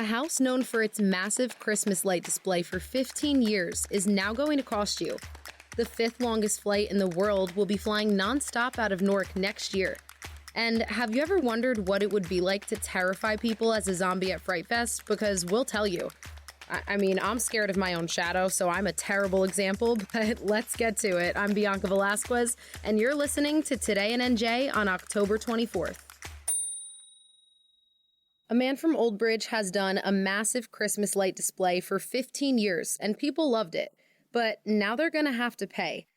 A house known for its massive Christmas light display for 15 years is now going to cost you. The fifth longest flight in the world will be flying nonstop out of Newark next year. And have you ever wondered what it would be like to terrify people as a zombie at Fright Fest? Because we'll tell you. I mean, I'm scared of my own shadow, so I'm a terrible example, but let's get to it. I'm Bianca Velasquez, and you're listening to Today in NJ on October 24th. A man from Old Bridge has done a massive Christmas light display for 15 years, and people loved it. But now they're going to have to pay.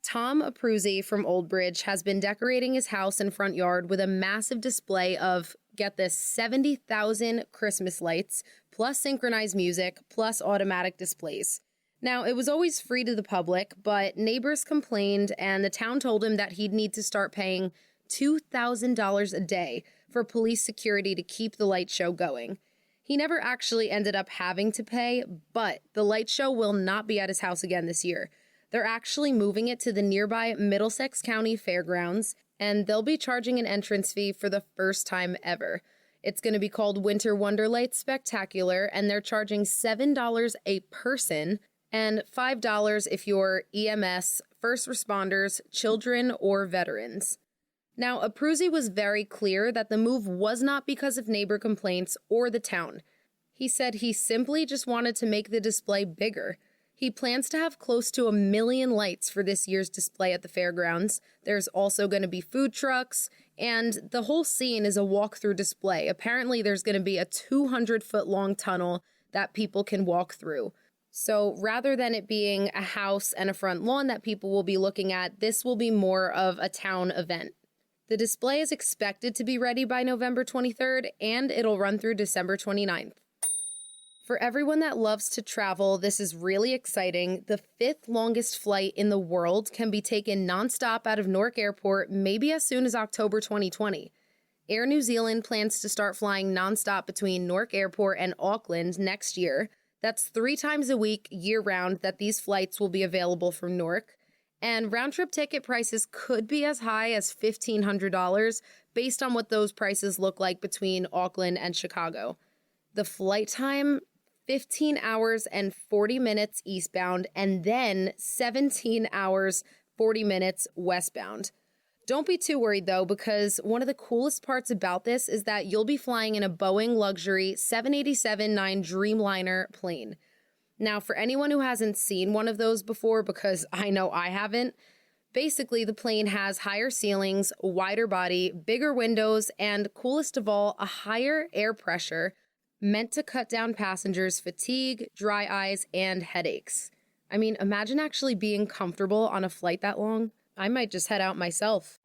Tom Abruzzi from Old Bridge has been decorating his house and front yard with a massive display of, get this, 70,000 Christmas lights, plus synchronized music, plus automatic displays. Now, it was always free to the public, but neighbors complained and the town told him that he'd need to start paying $2,000 a day for police security to keep the light show going. He never actually ended up having to pay, but the light show will not be at his house again this year. They're actually moving it to the nearby Middlesex County Fairgrounds, and they'll be charging an entrance fee for the first time ever. It's going to be called Winter Wonderlight Spectacular, and they're charging $7 a person and $5 if you're EMS, first responders, children, or veterans. Now, Abruzzi was very clear that the move was not because of neighbor complaints or the town. He said he simply just wanted to make the display bigger. He plans to have close to 1 million lights for this year's display at the fairgrounds. There's also going to be food trucks, and the whole scene is a walk-through display. Apparently, there's going to be a 200-foot-long tunnel that people can walk through. So rather than it being a house and a front lawn that people will be looking at, this will be more of a town event. The display is expected to be ready by November 23rd, and it'll run through December 29th. For everyone that loves to travel, this is really exciting. The fifth longest flight in the world can be taken nonstop out of Newark Airport, maybe as soon as October 2020. Air New Zealand plans to start flying nonstop between Newark Airport and Auckland next year. That's 3 times a week, year-round, that these flights will be available from Newark. And round-trip ticket prices could be as high as $1,500 based on what those prices look like between Auckland and Chicago. The flight time, 15 hours and 40 minutes eastbound, and then 17 hours, 40 minutes westbound. Don't be too worried, though, because one of the coolest parts about this is that you'll be flying in a Boeing luxury 787-9 Dreamliner plane. Now, for anyone who hasn't seen one of those before, because I know I haven't, basically the plane has higher ceilings, wider body, bigger windows, and coolest of all, a higher air pressure meant to cut down passengers' fatigue, dry eyes, and headaches. I mean, imagine actually being comfortable on a flight that long. I might just head out myself.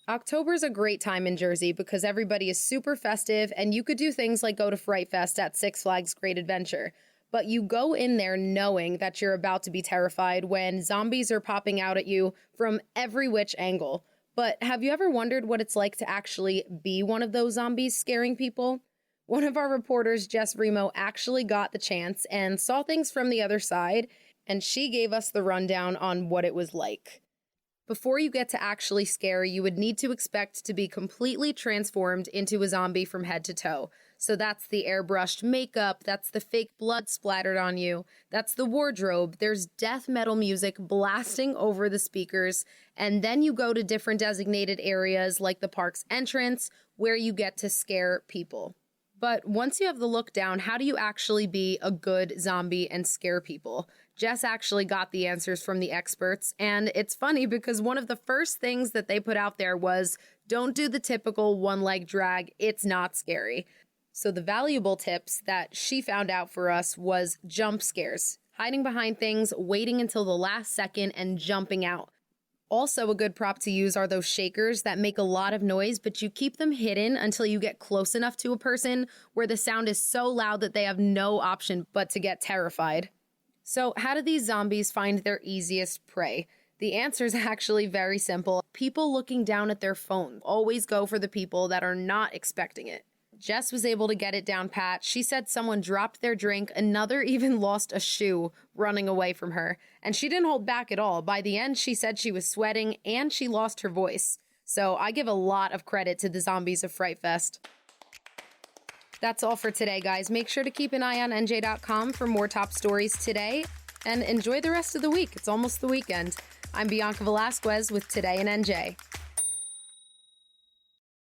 October's a great time in Jersey because everybody is super festive, and you could do things like go to Fright Fest at Six Flags Great Adventure. But you go in there knowing that you're about to be terrified when zombies are popping out at you from every which angle. But have you ever wondered what it's like to actually be one of those zombies scaring people? One of our reporters, Jess Remo, actually got the chance and saw things from the other side, and she gave us the rundown on what it was like. Before you get to actually scare, you would need to expect to be completely transformed into a zombie from head to toe. So that's the airbrushed makeup, that's the fake blood splattered on you, that's the wardrobe, there's death metal music blasting over the speakers, and then you go to different designated areas like the park's entrance, where you get to scare people. But once you have the look down, how do you actually be a good zombie and scare people? Jess actually got the answers from the experts, and it's funny because one of the first things that they put out there was, don't do the typical one-leg drag, it's not scary. So the valuable tips that she found out for us was jump scares, hiding behind things, waiting until the last second, and jumping out. Also, a good prop to use are those shakers that make a lot of noise, but you keep them hidden until you get close enough to a person where the sound is so loud that they have no option but to get terrified. So how do these zombies find their easiest prey? The answer is actually very simple. People looking down at their phone always go for the people that are not expecting it. Jess was able to get it down pat. She said someone dropped their drink, another even lost a shoe running away from her. And she didn't hold back at all. By the end, she said she was sweating and she lost her voice. So I give a lot of credit to the zombies of Fright Fest. That's all for today, guys. Make sure to keep an eye on NJ.com for more top stories today, and enjoy the rest of the week. It's almost the weekend. I'm Bianca Velasquez with Today in NJ.